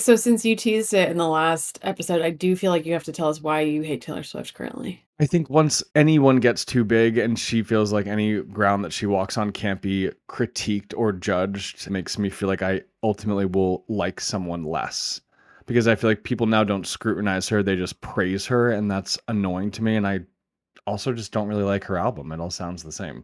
So since you teased it in the last episode, I do feel like you have to tell us why you hate Taylor Swift currently. I think once anyone gets too big and she feels like any ground that she walks on can't be critiqued or judged, it makes me feel like I ultimately will like someone less. Because I feel like people now don't scrutinize her, they just praise her, and that's annoying to me. And I also just don't really like her album. It all sounds the same.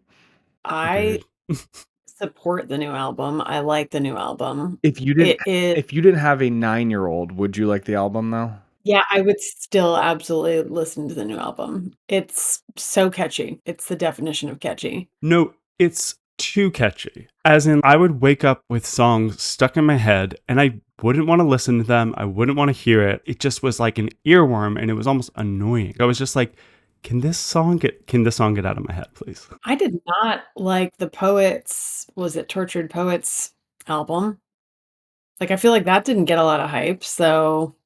I Agreed. support the new album. I like the new album. If you didn't It is, if you didn't have a 9-year-old, would you like the album though? yeah, I would still absolutely listen to the new album. It's so catchy. It's the definition of catchy. No, it's too catchy. As in, I would wake up with songs stuck in my head and I wouldn't want to listen to them. I wouldn't want to hear it. It just was like an earworm and it was almost annoying. I was just like, can this song get out of my head, please? I did not like the Poets, was it Tortured Poets album? Like, I feel like that didn't get a lot of hype, so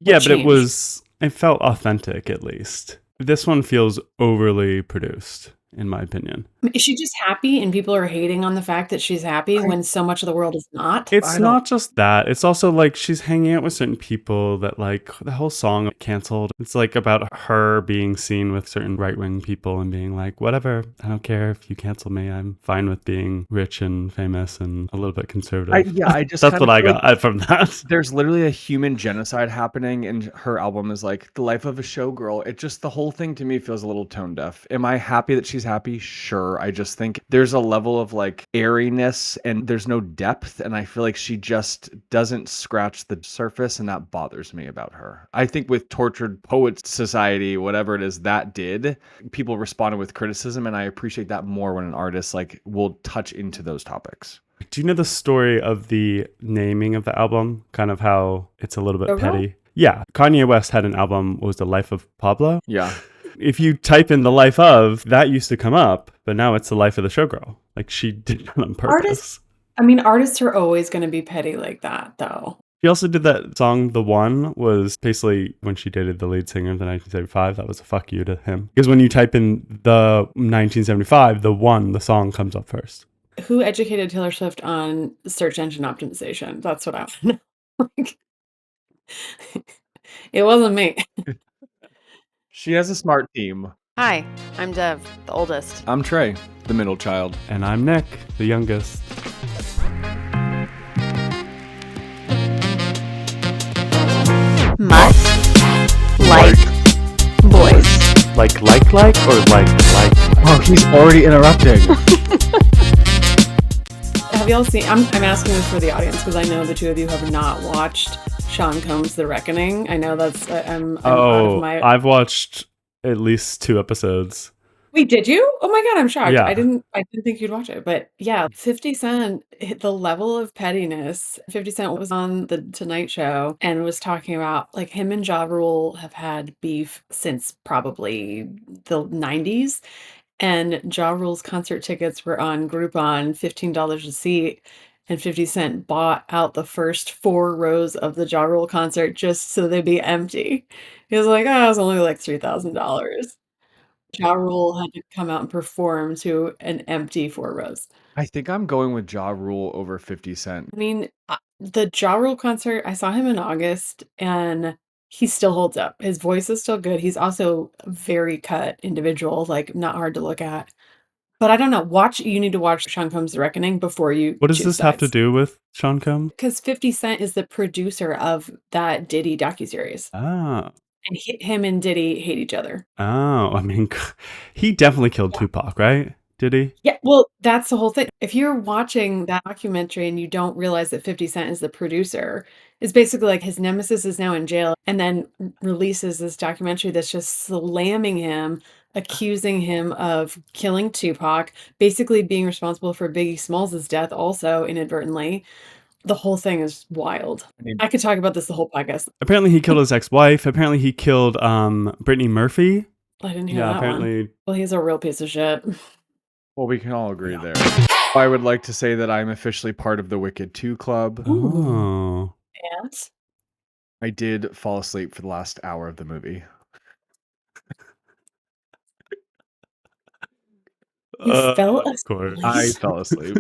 Yeah, what but changed? it felt authentic at least. This one feels overly produced, in my opinion. Is she just happy and people are hating on the fact that she's happy I when so much of the world is not? It's I don't not just that. It's also like she's hanging out with certain people that like the whole song canceled. It's like about her being seen with certain right-wing people and being like, whatever, I don't care if you cancel me. I'm fine with being rich and famous and a little bit conservative. I just That's kind what of I feel like got from that. there's literally a human genocide happening, and her album is like the life of a showgirl. It just, the whole thing to me feels a little tone deaf. Am I happy that she's happy? Sure. I just think there's a level of like airiness and there's no depth, and I feel like she just doesn't scratch the surface, and that bothers me about her. I think with Tortured Poets Society, whatever it is that did, people responded with criticism, and I appreciate that more when an artist like will touch into those topics. Do you know the story of the naming of the album? Kind of how it's a little bit Showgirl? petty. Yeah, Kanye West had an album, what was The Life of Pablo? Yeah. If you type in The Life of, that used to come up, but now it's The Life of the Showgirl. Like she did it on purpose. Artists are always gonna be petty like that, though. She also did that song, The One, was basically when she dated the lead singer of the 1975. That was a fuck you to him. Because when you type in the 1975, The One, the song comes up first. Who educated Taylor Swift on search engine optimization? That's what I wanna know. Like, it wasn't me. She has a smart team. Hi, I'm Dev, the oldest. I'm Trey, the middle child. And I'm Nick, the youngest. Must like boys. Like or like? Oh, he's already interrupting. Have y'all seen? I'm asking this for the audience because I know the two of you have not watched Sean Combs' The Reckoning. I know that's I'm out of my. I've watched at least 2 episodes. Wait, did you? Oh my God, I'm shocked. Yeah. I didn't think you'd watch it. But yeah, 50 Cent hit the level of pettiness. 50 Cent was on the Tonight Show and was talking about like him and Ja Rule have had beef since probably the 90s. And Ja Rule's concert tickets were on Groupon, $15 a seat. And 50 Cent bought out the first 4 rows of the Ja Rule concert just so they'd be empty. He was like, oh, it was only like $3,000. Ja Rule had to come out and perform to an empty 4 rows. I think I'm going with Ja Rule over 50 Cent. I mean, the Ja Rule concert, I saw him in August, and he still holds up. His voice is still good. He's also a very cut individual, like, not hard to look at. But I don't know. You need to watch Sean Combs' The Reckoning before you What does choose this have to sides. do with Sean Combs? Because 50 Cent is the producer of that Diddy docuseries. Oh. And him and Diddy hate each other. Oh, I mean, he definitely killed Tupac, right? Did he? Yeah, well, that's the whole thing. If you're watching that documentary and you don't realize that 50 Cent is the producer, it's basically like his nemesis is now in jail and then releases this documentary that's just slamming him, accusing him of killing Tupac, basically being responsible for Biggie Smalls' death also inadvertently. The whole thing is wild. I could talk about this the whole podcast. Apparently he killed his ex-wife. Apparently he killed Brittany Murphy. I didn't hear that one. Well, he's a real piece of shit. Well, we can all agree there. I would like to say that I'm officially part of the Wicked 2 club. Oh. And I did fall asleep for the last hour of the movie. you fell asleep. Of course. I fell asleep.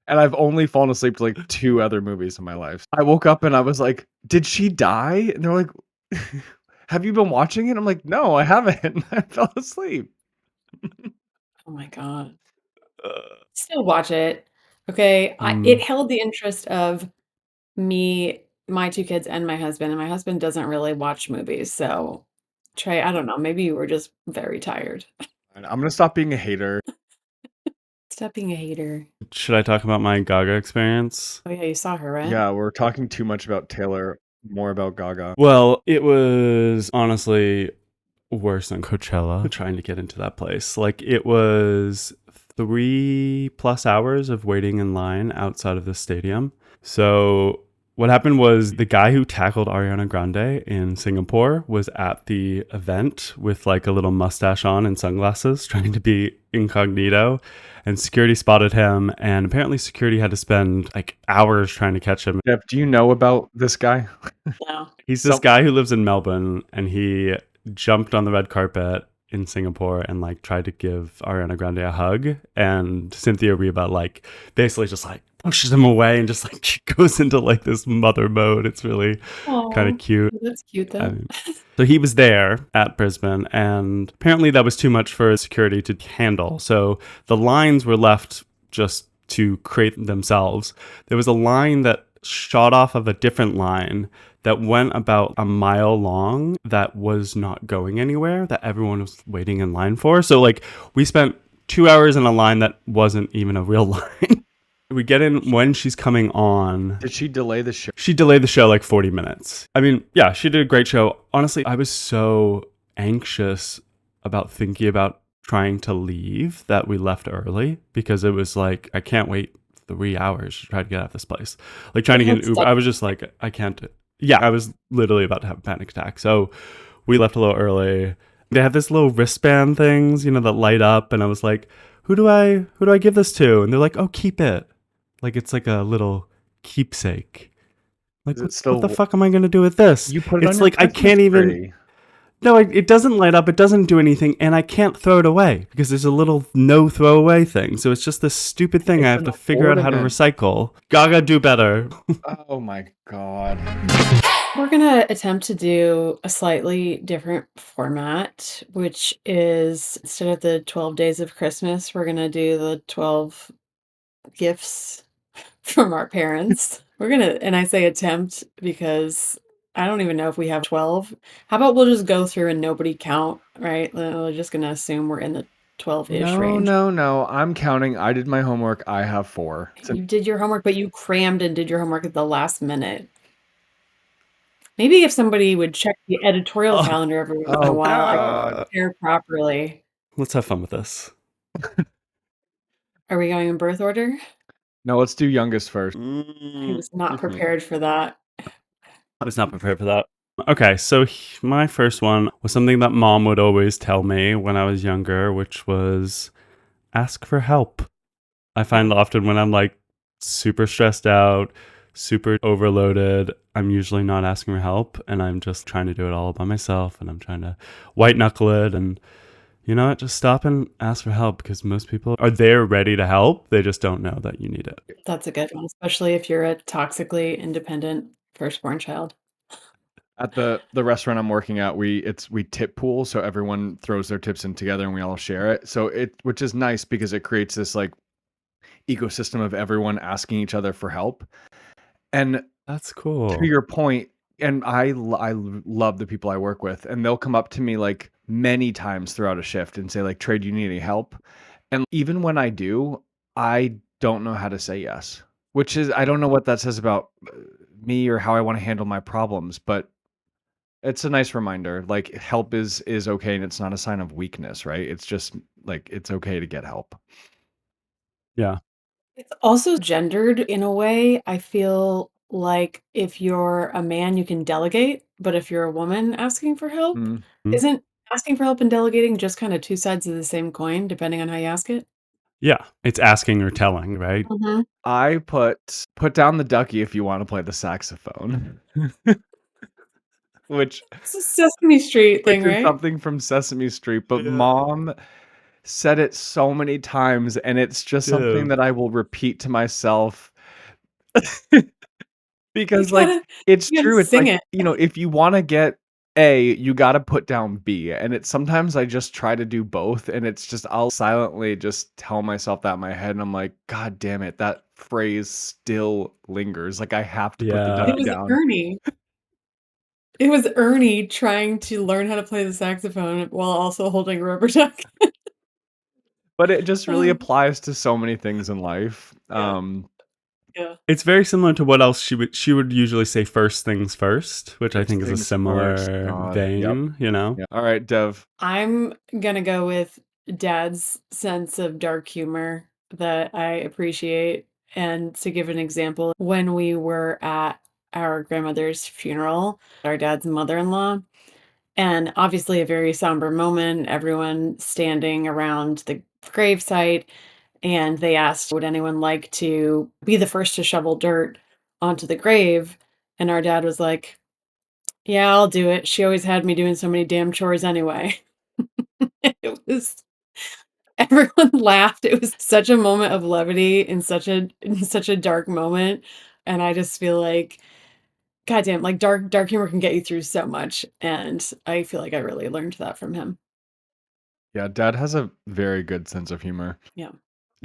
And I've only fallen asleep to, like, 2 other movies in my life. I woke up and I was like, "Did she die?" And they're like, "Have you been watching it?" I'm like, "No, I haven't. I fell asleep." Oh my god. Uh, Still watch it. Okay, it mm, held the interest of me, my 2 kids, and my husband doesn't really watch movies, so Trey, I don't know, maybe you were just very tired. And I'm gonna stop being a hater. Stop being a hater. should I talk about my Gaga experience? Oh, yeah, you saw her, right? Yeah, we're talking too much about Taylor, more about Gaga. Well, it was honestly worse than Coachella trying to get into that place. Like, it was 3+ hours of waiting in line outside of the stadium. So what happened was the guy who tackled Ariana Grande in Singapore was at the event with like a little mustache on and sunglasses, trying to be incognito. And security spotted him, and apparently security had to spend like hours trying to catch him. Jeff, do you know about this guy? No. He's this Some guy who lives in Melbourne, and he jumped on the red carpet in Singapore and like tried to give Ariana Grande a hug, and Cynthia Reba like basically just like pushes him away and just like goes into like this mother mode. It's really kind of Oh, cute. that's cute though. So he was there at Brisbane, and apparently that was too much for security to handle. So the lines were left just to create themselves. There was a line that shot off of a different line that went about a mile long that was not going anywhere, that everyone was waiting in line for. So like we spent 2 hours in a line that wasn't even a real line. We get in when she's coming on. Did she delay the show? She delayed the show like 40 minutes. I mean, yeah, she did a great show. Honestly, I was so anxious about thinking about trying to leave that we left early, because it was like, I can't wait 3 hours to try to get out of this place. Like trying to get an Uber. I was just like, I can't do it. Yeah, I was literally about to have a panic attack. So we left a little early. They have this little wristband things, that light up. And I was like, who do I give this to? And they're like, oh, keep it. Like it's like a little keepsake. Like Is it what still the fuck am I gonna do with this? You put it on It's your like I Christmas can't even. tree. No, it doesn't light up. It doesn't do anything, and I can't throw it away because there's a little no throwaway thing. So it's just this stupid thing I It's have an to figure out how to ornament. recycle. Gaga, do better. Oh my god. We're gonna attempt to do a slightly different format, which is instead of the 12 days of Christmas, we're gonna do the 12 gifts from our parents. And I say attempt because I don't even know if we have 12. How about we'll just go through and nobody count, right? We're just gonna assume we're in the 12-ish No, range. no, no. I'm counting. I did my homework. I have 4. You did your homework, but you crammed and did your homework at the last minute. Maybe if somebody would check the editorial Oh, calendar every once in a Oh while, I could god. prepare properly. let's have fun with this. Are we going in birth order? No, let's do youngest first. I was not Mhm. prepared for that. I was not prepared for that. Okay, so my first one was something that mom would always tell me when I was younger, which was ask for help. I find often when I'm like super stressed out, super overloaded, I'm usually not asking for help, and I'm just trying to do it all by myself, and I'm trying to white knuckle it. And you know what? Just stop and ask for help, because most people are there ready to help. They just don't know that you need it. That's a good one, especially if you're a toxically independent firstborn child. At the restaurant I'm working at, we tip pool, so everyone throws their tips in together and we all share it. So which is nice because it creates this like ecosystem of everyone asking each other for help. And That's to cool. your point, and I love the people I work with, and they'll come up to me like many times throughout a shift and say like, "Trey, do you need any help?" And even when I do, I don't know how to say yes, which is I don't know what that says about me or how I want to handle my problems, but it's a nice reminder. Like help is okay, and it's not a sign of weakness, right? It's just like it's okay to get help. Yeah. It's also gendered in a way. I feel like if you're a man, you can delegate, but if you're a woman asking for help, Mm. Mhm. isn't asking for help and delegating just kind of two sides of the same coin, depending on how you ask it? Yeah. It's asking or telling, right? Mhm. I put down the ducky if you want to play the saxophone, which It's a Sesame Street which thing, is right? something from Sesame Street. But Yeah. mom said it so many times, and it's just something Dude. that I will repeat to myself You because, like, gotta it's you gotta true. It's sing like, it. if you wanna get A, you gotta put down B, and it's sometimes I just try to do both, and it's just I'll silently just tell myself that in my head, and I'm like, "God damn it, that phrase still lingers." Like, I have to put the Yeah. It dummy was down. Ernie. It was Ernie trying to learn how to play the saxophone while also holding a rubber duck. But it just really Oh, applies to so many things in life. yeah, yeah. It's very similar to what else she would usually say first things first, which I First think is a things first. similar God. Yep. vein, you know? Yeah. Alright, Dev. I'm gonna go with dad's sense of dark humor that I appreciate. And to give an example, when we were at our grandmother's funeral, our dad's mother-in-law, and obviously a very somber moment, everyone standing around the gravesite, and they asked, would anyone like to be the first to shovel dirt onto the grave? And our dad was like, yeah, I'll do it. She always had me doing so many damn chores anyway. It was everyone laughed. It was such a moment of levity in such a dark moment, and I just feel like, goddamn, like, dark humor can get you through so much, and I feel like I really learned that from him. Yeah, dad has a very good sense of humor. Yeah.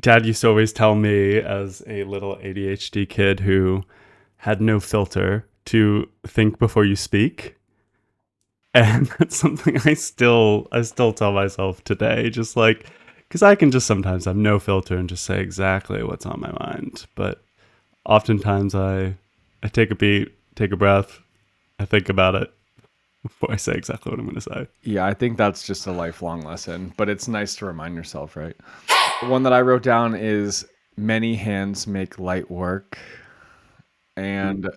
Dad used to always tell me as a little ADHD kid who had no filter to think before you speak. And that's something I still tell myself today, just like because I can just sometimes have no filter and just say exactly what's on my mind. But oftentimes I take a beat, take a breath, I think about it before I say exactly what I'm going to say. Yeah, I think that's just a lifelong lesson, but it's nice to remind yourself, right? The one that I wrote down is many hands make light work. And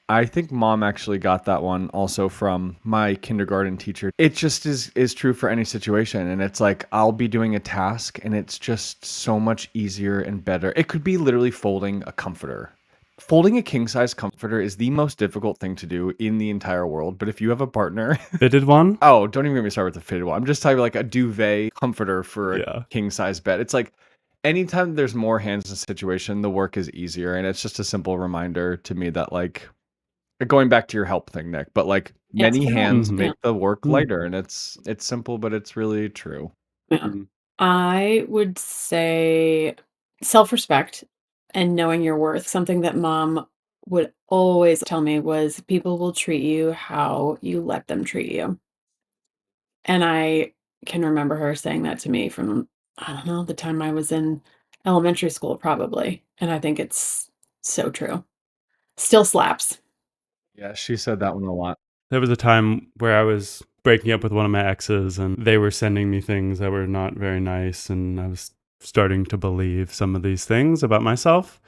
I think mom actually got that one also from my kindergarten teacher. It just is true for any situation, and it's like I'll be doing a task and it's just so much easier and better. It could be literally folding a comforter. Folding a king size comforter is the most difficult thing to do in the entire world, but if you have a partner, Fitted one? oh, don't even get me started with the fitted one. I'm just talking about like a duvet comforter for a Yeah. king size bed. It's like anytime there's more hands in a situation, the work is easier. And it's just a simple reminder to me that, like, going back to your help thing, Nick, but like Yes, many for help. hands Mm-hmm. Yeah, make the work Mm. lighter. And it's simple, but it's really true. yeah. Mm. I would say self-respect and knowing your worth. Something that mom would always tell me was, "People will treat you how you let them treat you." And I can remember her saying that to me from, I don't know, the time I was in elementary school probably, and I think it's so true. Still slaps. Yeah, she said that one a lot. There was a time where I was breaking up with one of my exes and they were sending me things that were not very nice. And I was starting to believe some of these things about myself.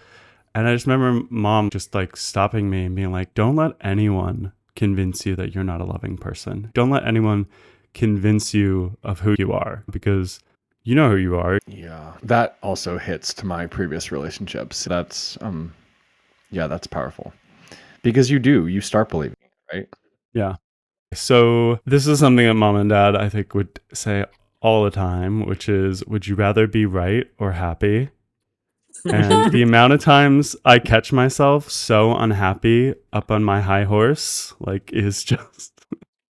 And I just remember mom just like stopping me and being like, don't let anyone convince you that you're not a loving person. Don't let anyone convince you of who you are because you know who you are. Yeah, that also hits to my previous relationships. That's yeah, that's powerful because you start believing it, right? Yeah. So this is something that mom and dad, I think, would say all the time, which is, would you rather be right or happy? And the amount of times I catch myself so unhappy up on my high horse, like, is just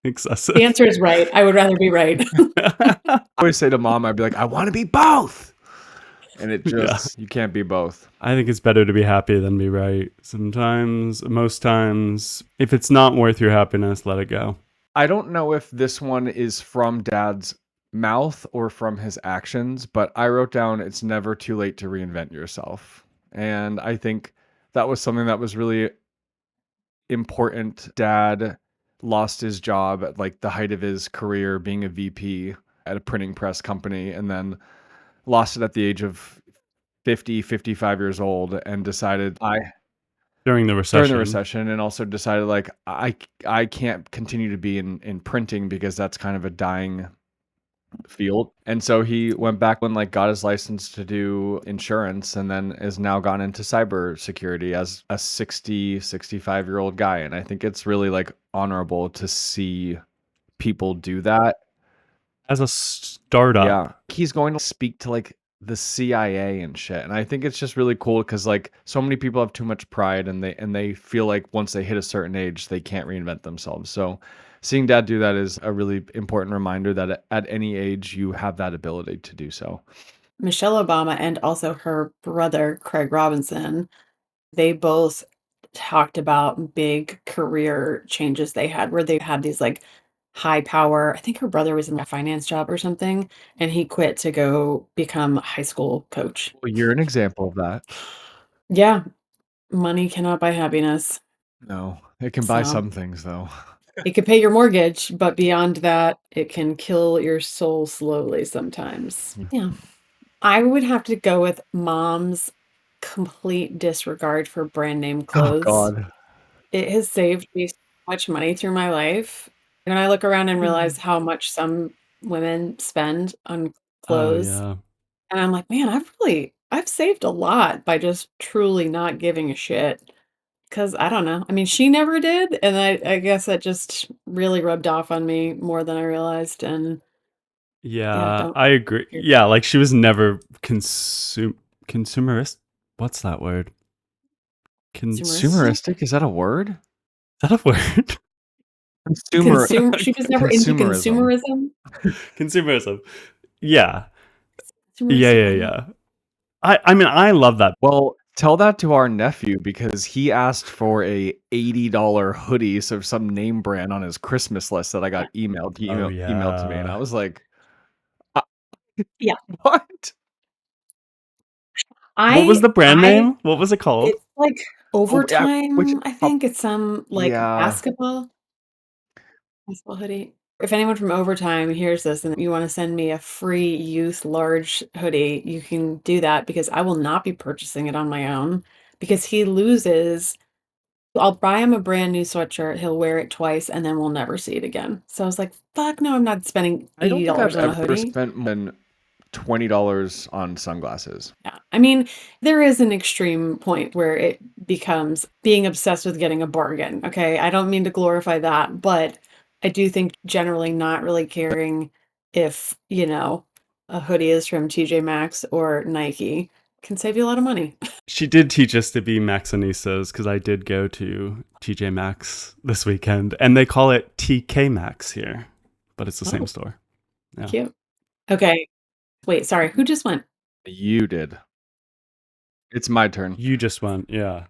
The excessive. answer is right. I would rather be right. I always say to mom, I'd be like, I want to be both. And it Yeah. just, you can't be both. I think it's better to be happy than be right. Sometimes, most times, if it's not worth your happiness, let it go. I don't know if this one is from dad's mouth or from his actions, but I wrote down it's never too late to reinvent yourself. And I think that was something that was really important. Dad lost his job at like the height of his career being a VP at a printing press company and then lost it at the age of 50, 55 years old and decided During the during the recession. recession and also decided like I can't continue to be in printing because that's kind of a dying field. And so he went back and like got his license to do insurance and then is now gone into cybersecurity as a 60, 65-year-old guy. And I think it's really like honorable to see people do that. as a startup. Yeah. He's going to speak to like the CIA and shit. And I think it's just really cool because like so many people have too much pride and they feel like once they hit a certain age, they can't reinvent themselves. So seeing dad do that is a really important reminder that at any age you have that ability to do so. Michelle Obama and also her brother, Craig Robinson, they both talked about big career changes they had where they had these like high power. I think her brother was in a finance job or something, and he quit to go become a high school coach. Well, you're an example of that. Yeah, money cannot buy happiness. No, it can buy So some things though. it could pay your mortgage, but beyond that, it can kill your soul slowly sometimes. Yeah. I would have to go with mom's complete disregard for brand name Oh clothes. God. It has saved me so much money through my life. And I look around and realize how much some women spend on Oh clothes, yeah. and I'm like, "Man, I've saved a lot by just truly not giving a shit." 'Cause I don't know. I mean, she never did, and I guess that just really rubbed off on me more than I realized, and yeah, Yeah, don't I agree. you're Yeah, like she was never consumerist. What's that word? consumeristic? Consumeristic? Is that a word? Is that a word? Consumer Consumer she was never into consumerism. consumerism? Consumerism. Yeah. Yeah, Consumeristic, yeah, I don't yeah. I mean, I love that. Well, tell that to our nephew because he asked for a $80 hoodie, so some name brand on his Christmas list that I got emailed. He Oh emailed to me, and I yeah. was like, "Uh, yeah. what?" What was the brand I name? What was it called? it's like Oh, yeah, which Overtime, I prob think it's some, like, yeah. basketball hoodie. If anyone from Overtime hears this and you wanna send me a free youth large hoodie, you can do that because I will not be purchasing it on my own because he loses I'll buy him a brand new sweatshirt, he'll wear it twice, and then we'll never see it again. So I was like, "Fuck no, I'm not spending I don't think I've $80 on a ever hoodie." spent more than $20 on sunglasses. Yeah. I mean, there is an extreme point where it becomes being obsessed with getting a bargain, okay? I don't mean to glorify that, but I do think generally not really caring if, a hoodie is from TJ Maxx or Nike can save you a lot of money. She did teach us to be Maxanistas because I did go to TJ Maxx this weekend, and they call it TK Maxx here, but it's the same Oh, store. Yeah. cute. Okay. Wait, sorry, who just went? You did. It's my turn. You just went, yeah.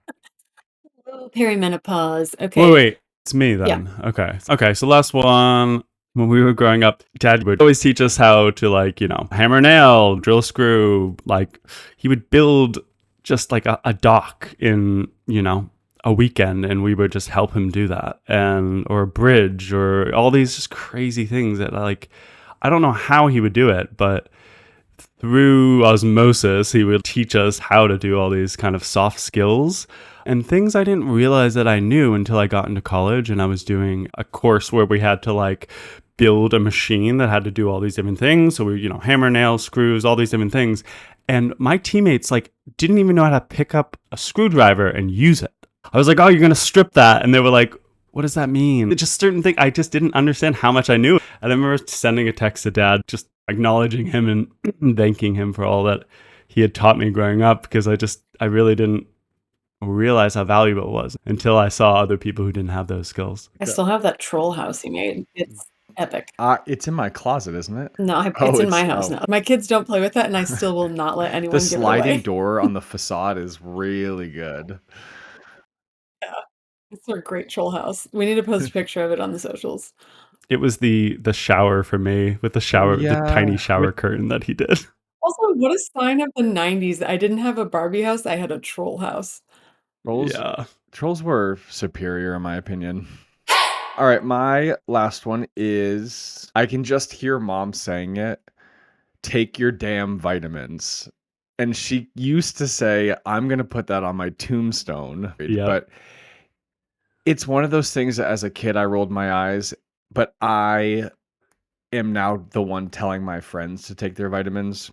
Oh, perimenopause. Wait, Okay. wait. It's me Yeah. then. Okay. Okay. So last one. When we were growing up, dad would always teach us how to hammer nail, drill screw. Like he would build just like a dock in, a weekend and we would just help him do that. Or a bridge or all these just crazy things that I don't know how he would do it, but through osmosis, he would teach us how to do all these kind of soft skills and things I didn't realize that I knew until I got into college and I was doing a course where we had to build a machine that had to do all these different things. So we, hammer, nails, screws, all these different things. And my teammates didn't even know how to pick up a screwdriver and use it. I was like, "Oh, you're going to strip that." And they were like, "What does that mean?" Just certain things. I just didn't understand how much I knew. And I remember sending a text to dad, just acknowledging him and thanking him for all that he had taught me growing up because I really didn't realize how valuable it was until I saw other people who didn't have those skills. I still have that troll house he made. It's epic. It's in my closet, isn't it? No, Oh, it's in my it's house oh. now. My kids don't play with that, and I still will not let The anyone give it sliding away. door on the facade is really good. Yeah, it's a great troll house. We need to post a picture of it on the socials. It was the shower for me with Oh, the tiny yeah. shower curtain that he did. Also, what a sign of the '90s. I didn't have a Barbie house, I had a troll house. Trolls Yeah. trolls were superior in my opinion. All right, my last one is I can just hear mom saying it. Take your damn vitamins. And she used to say, I'm going to put that on my tombstone. Yep. But it's one of those things that as a kid I rolled my eyes, but I am now the one telling my friends to take their vitamins.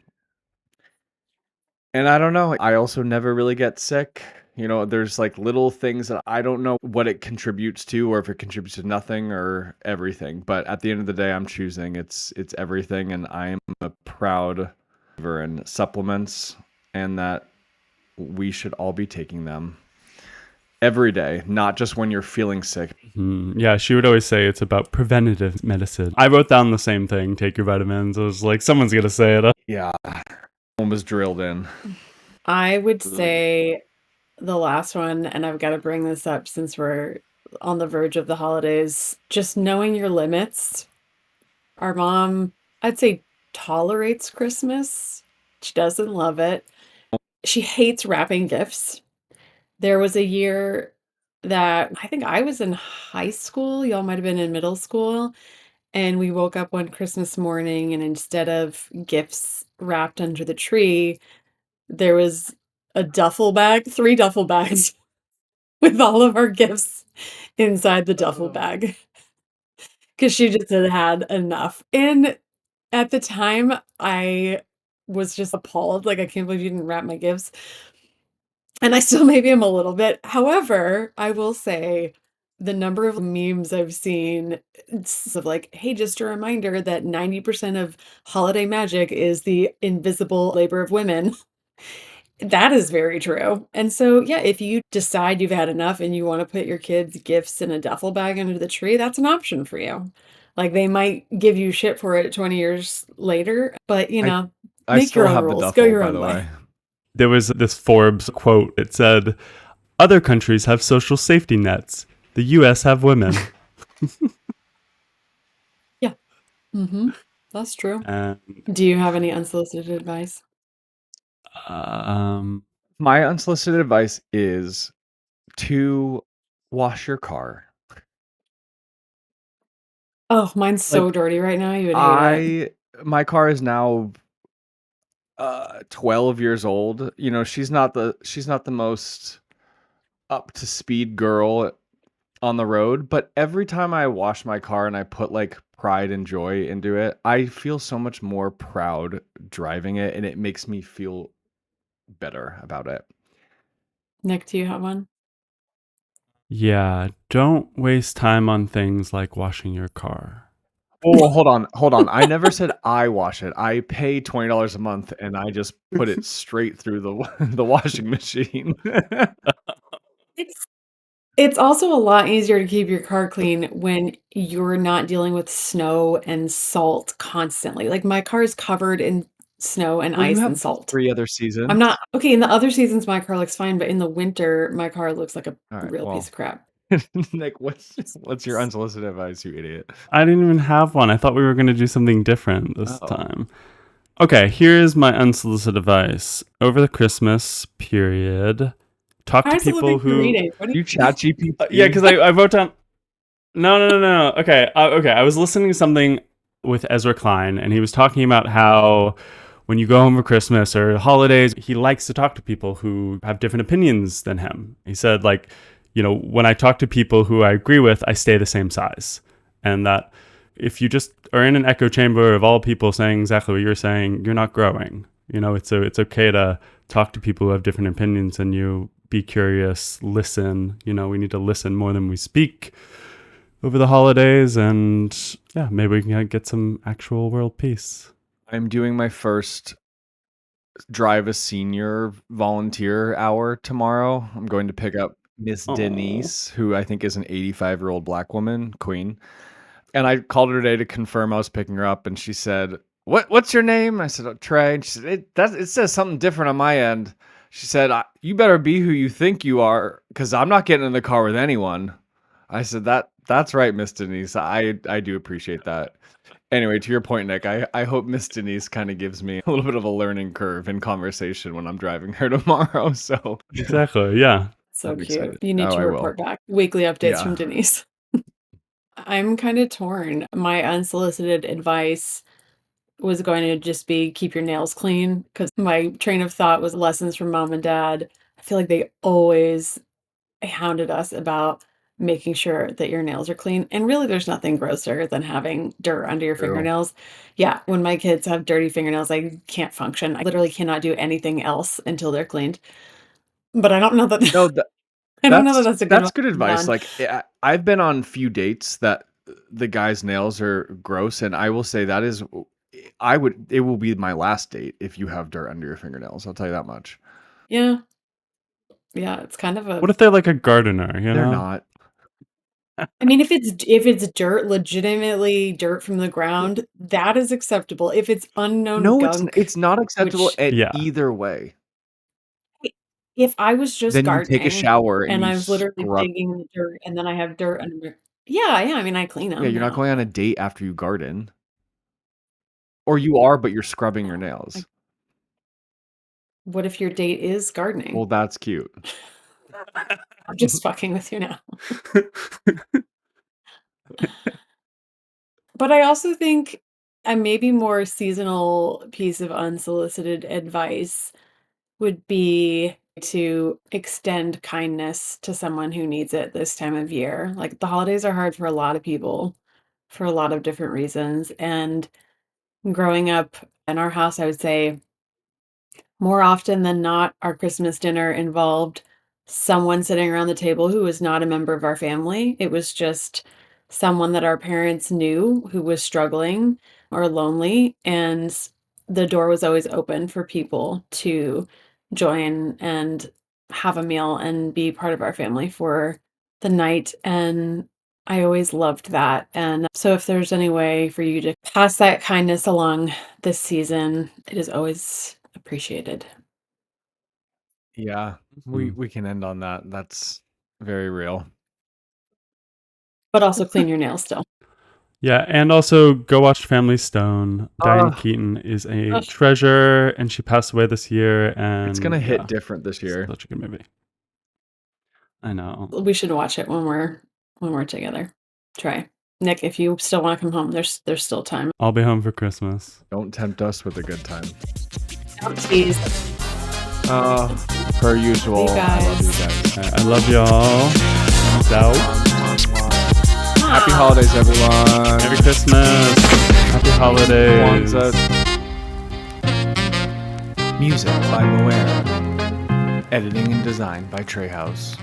And I don't know, I also never really get sick. You know, there's like little things that I don't know what it contributes to or if it contributes to nothing or everything. But at the end of the day, I'm choosing it's everything, and I am a proud believer in supplements and that we should all be taking them every day, not just when you're feeling sick. Yeah, she would always say it's about preventative medicine. I wrote down the same thing, take your vitamins. I was like, someone's going to say it. Yeah. One was drilled in. I would say the last one, and I've got to bring this up since we're on the verge of the holidays, just knowing your limits. Our mom, I'd say, tolerates Christmas. She doesn't love it. She hates wrapping gifts. There was a year that I think I was in high school, y'all might have been in middle school, and we woke up one Christmas morning, and instead of gifts wrapped under the tree, there was a duffel bag, 3 duffel bags with all of our gifts inside the duffel bag because she just had had enough. And at the time, I was just appalled, like, I can't believe you didn't wrap my gifts. And I still maybe am a little bit. However, I will say the number of memes I've seen, it's of like, "Hey, just a reminder that 90% of holiday magic is the invisible labor of women." That is very true. And so, yeah, if you decide you've had enough and you wanna put your kids' gifts in a duffel bag under the tree, that's an option for you. Like, they might give you shit for it 20 years later, but, I I make your still own have the rules, go duffel, your by own the way. way. There was this Forbes quote. It said, other countries have social safety nets. The US have women. Yeah. Mhm. That's true. And Do you have any unsolicited advice? My unsolicited advice is to wash your car. Oh, mine's so Like dirty right now, you would hate it. my car is now 12 years old. You know, she's not the most up to speed girl on the road, but every time I wash my car and I put like pride and joy into it, I feel so much more proud driving it, and it makes me feel better about it. Nick, do you have one? yeah, don't waste time on things like washing your car. Oh, hold on, hold on. I never said I wash it. I pay $20 a month and I just put it straight through the the washing machine. It's it's also a lot easier to keep your car clean when you're not dealing with snow and salt constantly. Like, my car is covered in snow and Well, you ice have and salt. 3 other I'm seasons. not okay, in the other seasons, my car looks fine, but in the winter, my car looks like a All right, real piece well, of crap. Nick, what's your unsolicited advice, you idiot? I didn't even have one. I thought we were going to do something different this Oh, time. Okay, here is my unsolicited advice. Over the Christmas period, talk Why to does it look like people you're who. reading? What do you you chat Yeah, GPT? because I wrote down. No. Okay, okay. I was listening to something with Ezra Klein, and he was talking about how when you go home for Christmas or holidays, he likes to talk to people who have different opinions than him. He said, like, when I talk to people who I agree with, I stay the same size. And that if you just are in an echo chamber of all people saying exactly what you're saying, you're not growing. It's okay to talk to people who have different opinions than you. Be curious, listen. We need to listen more than we speak over the holidays, and yeah, maybe we can get some actual world peace. I'm doing my first drive a senior volunteer hour tomorrow. I'm going to pick up Miss Oh, Denise, who I think is an 85-year-old black woman, queen. And I called her today to confirm I was picking her up, and she said, "What's your name?" I said, "Trey." And she said, it says something different on my end." She said, "You better be who you think you are, because I'm not getting in the car with anyone." I said, That's right, Miss Denise. I do appreciate that. Anyway, to your point, Nick, I hope Miss Denise kind of gives me a little bit of a learning curve in conversation when I'm driving her tomorrow. So exactly. Yeah. So I'm cute. excited. You need Oh, to I will. report back. Weekly updates from Yeah. Denise. I'm kinda torn. My unsolicited advice was going to just be keep your nails clean because my train of thought was lessons from mom and dad. I feel like they always hounded us about making sure that your nails are clean, and really, there's nothing grosser than having dirt under your True. fingernails. Yeah, when my kids have dirty fingernails, I can't function. I literally cannot do anything else until they're cleaned. but I don't know that No, I don't know that that's a good that's one good to end advice. on. Like, I've been on few dates that the guy's nails are gross, and I will say that is it will be my last date if you have dirt under your fingernails. I'll tell you that much. Yeah. Yeah, it's kind of a What if they're like a gardener, you They're know? not. I mean, if it's dirt, legitimately dirt from the ground, that is acceptable. If it's unknown No, gunk, it's not acceptable which at Yeah. either way. if I was just Then you take a gardening shower and and you I was literally scrub. digging in the dirt and then I have dirt under yeah, I mean, I clean Yeah, them, you're not yeah. going on a date after you garden. Or you are, but you're scrubbing your Well, like, nails. what if your date is Well, gardening? that's cute. I'm just fucking with you now. But I also think a maybe more seasonal piece of unsolicited advice would be to extend kindness to someone who needs it this time of year. Like, the holidays are hard for a lot of people for a lot of different reasons, and growing up in our house, I would say more often than not, our Christmas dinner involved someone sitting around the table who was not a member of our family. It was just someone that our parents knew who was struggling or lonely, and the door was always open for people to join and have a meal and be part of our family for the night, and I always loved that, and so if there's any way for you to pass that kindness along this season, it is always appreciated. Yeah, Mhm. we can end on that. That's very real. But also clean your nails still. Yeah, and also go watch Family Stone. Diane Ugh, Keaton is a Ugh, treasure, and she passed away this year. it's gonna And hit yeah, different this it's year. such a good movie. I know. we should watch it when we're together. Try. Nick, if you still wanna come home, there's still time. I'll be home for Christmas. Don't tempt us with a good time. Don't tease. Uh, Per See usual, you I love you guys. guys. I love y'all. Peace out. Happy Ah. holidays, everyone. Merry Christmas. Happy holidays. Kwanzaa. Music by Moer. Editing and design by Treehouse.